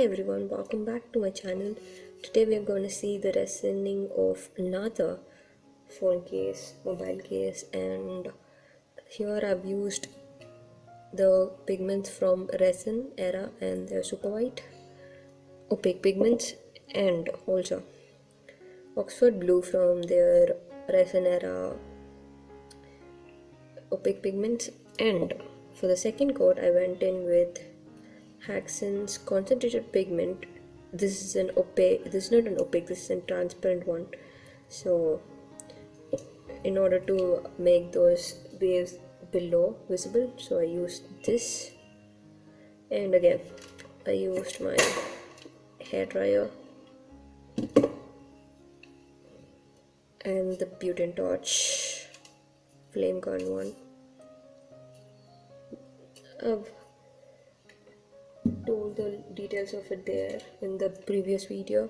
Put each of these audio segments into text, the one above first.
everyone, welcome back to my channel. Today we are going to see the resining of another phone case, mobile case, and here I've used the pigments from Resin era and they're super white, opaque pigments, and also Oxford blue from their Resin era opaque pigments. And for the second coat I went in with Haksons concentrated pigment. This is an opaque, this is not an opaque, this is a transparent one. So in order to make those waves below visible, so I used this, and again I used my hair dryer and the butane torch flame gun one. I've told the details of it there in the previous video.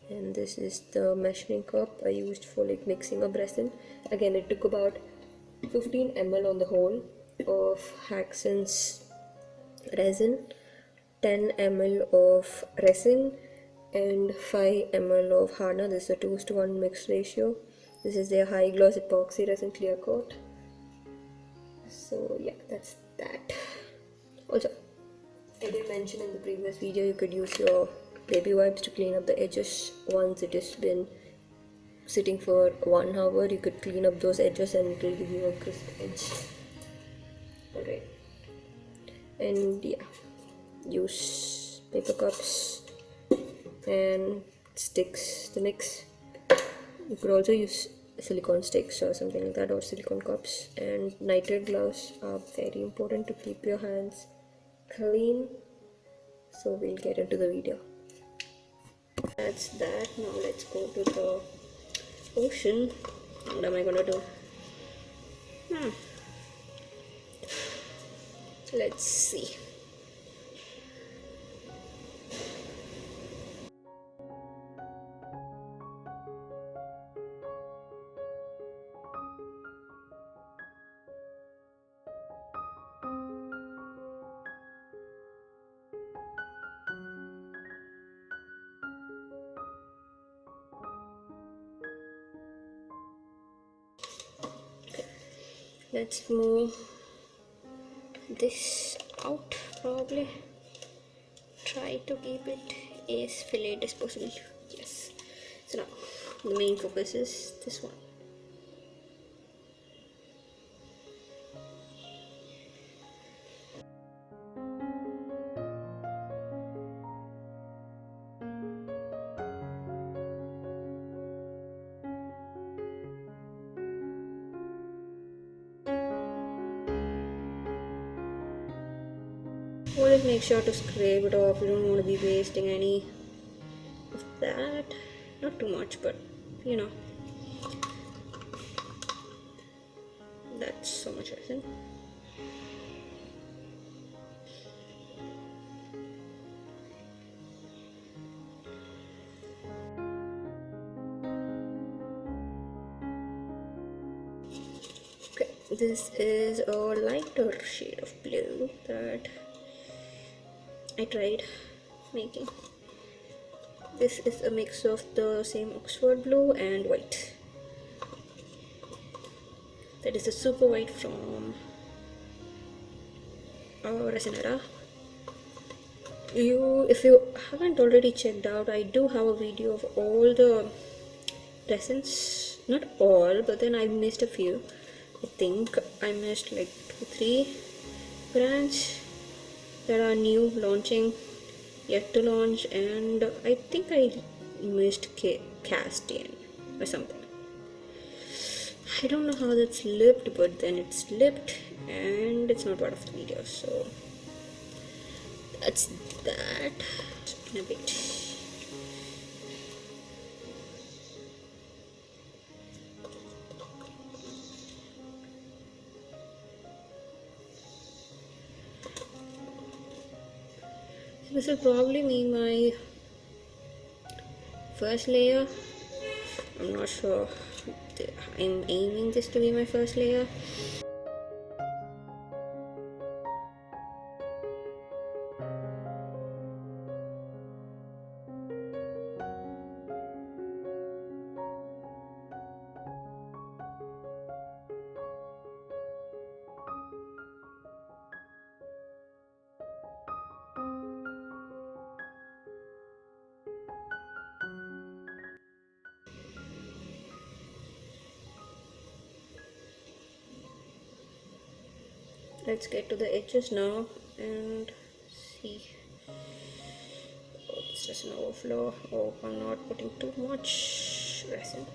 And this is the measuring cup I used for like mixing up resin. Again, it took about 15 ml on the whole of Haksons resin, 10 ml of resin, and 5 ml of Hardener. This is a 2:1 mixed ratio. This is their high gloss epoxy resin clear coat. So yeah, that's that. Also, I did mention in the previous video you could use your baby wipes to clean up the edges. Once it has been sitting for 1 hour, you could clean up those edges and it will give you a crisp edge. Alright, and yeah, use paper cups and sticks to mix. You could also use silicone sticks or something like that, or silicone cups. And nitrate gloves are very important to keep your hands clean. So we'll get into the video. That's that. Now let's go to the ocean. What am I gonna do? Let's see. Let's move this out, probably. Try to keep it as flat as possible. Yes. So now the main focus is this one. Always make sure to scrape it off. You don't want to be wasting any of that. Not too much, but you know, that's so much resin. Okay, this is a lighter shade of blue that I tried making. This is a mix of the same Oxford blue and white. That is a super white from Resin era. If you haven't already checked out, I do have a video of all the resins. Not all, but then I missed a few. I think I missed like 2-3 brands that are new, launching, yet to launch, and I think I missed Castian or something. I don't know how that slipped, but then it slipped and it's not part of the video, so that's that in a bit. This will probably be my first layer. I'm not sure. I'm aiming this to be my first layer. Let's get to the edges now and see. Oh, it's just an overflow. Oh, I'm not putting too much resin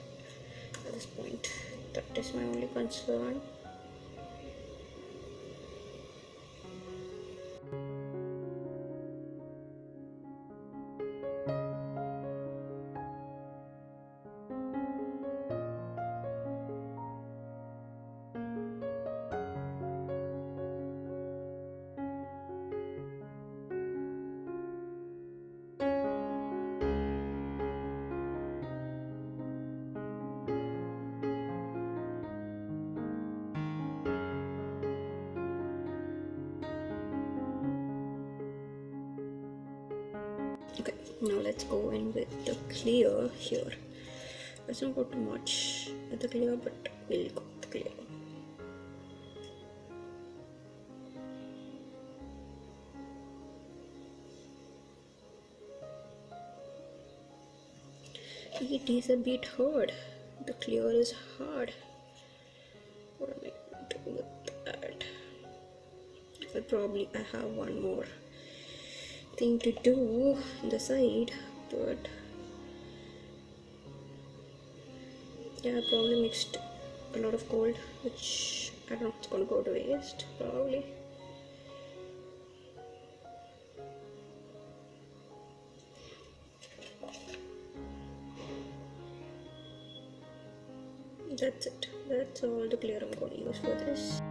at this point. That is my only concern. Okay, now let's go in with the clear here. Let's not go too much with the clear, but we'll go with the clear. It is a bit hard. The clear is hard. What am I going to do with that? So probably I have one more thing to do on the side, but yeah, I probably mixed a lot of gold, which I don't know, it's gonna go to waste probably. That's it. That's all the clear I'm going to use for this.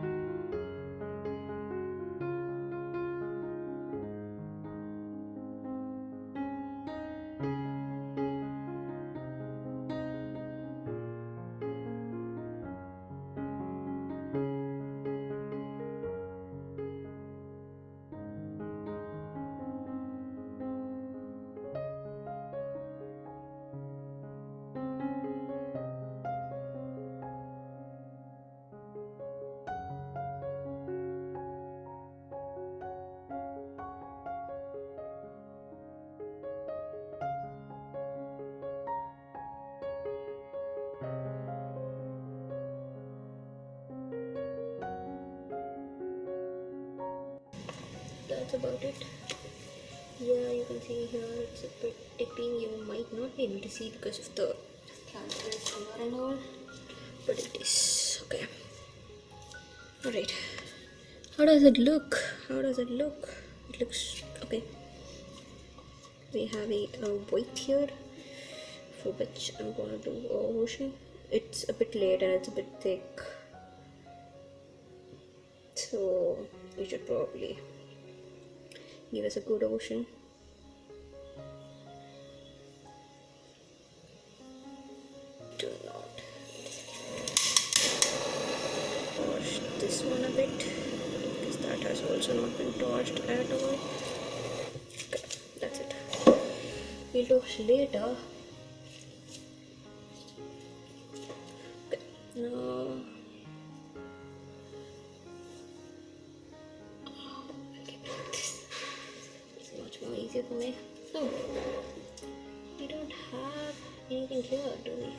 That's about it. Yeah, you can see here it's a bit dipping. You might not be able to see because of the transparent color and all, but it is okay. Alright, how does it look? How does it look? It looks okay. We have a white here, for which I'm gonna do a ocean. It's a bit late and it's a bit thick, so we should probably give us a good ocean. Do not torch this one a bit, because that has also not been torched at all. Okay, that's it. We'll torch later. Okay, now much more easier for me. Oh, we don't have anything here, do we?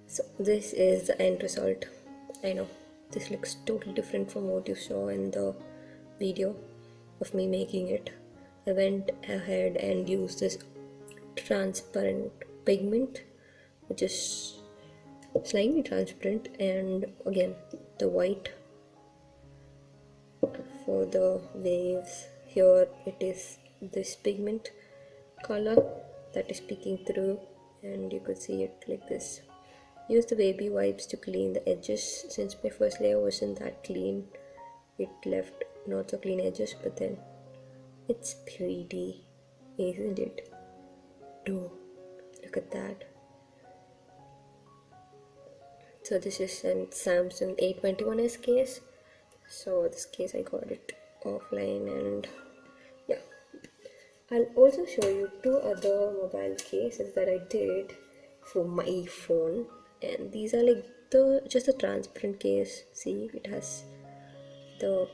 So this is the end result. I know this looks totally different from what you saw in the video of me making it. I went ahead and used this transparent pigment, which is slightly transparent, and again the white for the waves. Here it is this pigment color that is peeking through, and you could see it like this. Use the baby wipes to clean the edges. Since my first layer wasn't that clean, it left not so clean edges, but then it's pretty, isn't it? Oh, look at that. So this is a Samsung A21s case. So this case I got it offline, and yeah, I'll also show you two other mobile cases that I did for my phone, and these are like just a transparent case. See, it has the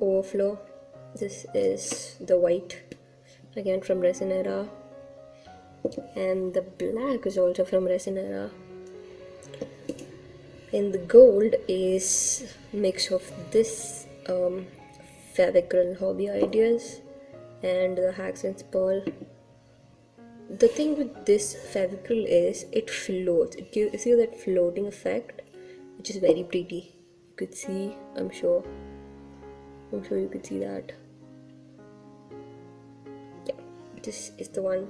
overflow. This is the white, again from Resin, and the black is also from Resin, and the gold is mix of this Favicryl Hobby Ideas and the Haksons pearl. The thing with this Favicryl is it floats. It gives you that floating effect, which is very pretty. You could see, I'm sure you could see that. Yeah, this is the one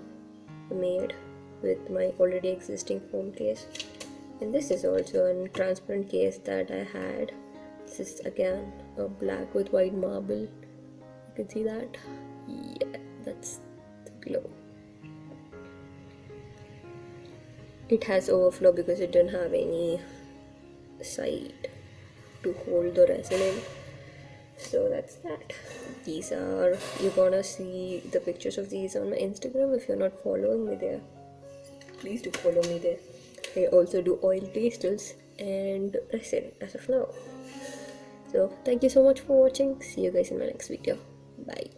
I made with my already existing phone case, and this is also a transparent case that I had. This is again a black with white marble. You can see that. Yeah, that's the glow. It has overflow because it didn't have any side to hold the resin in. So that's that. These are, you're gonna see the pictures of these on my Instagram. If you're not following me there, please do follow me there. I also do oil pastels and resin as of now. So thank you so much for watching. See you guys in my next video. Bye.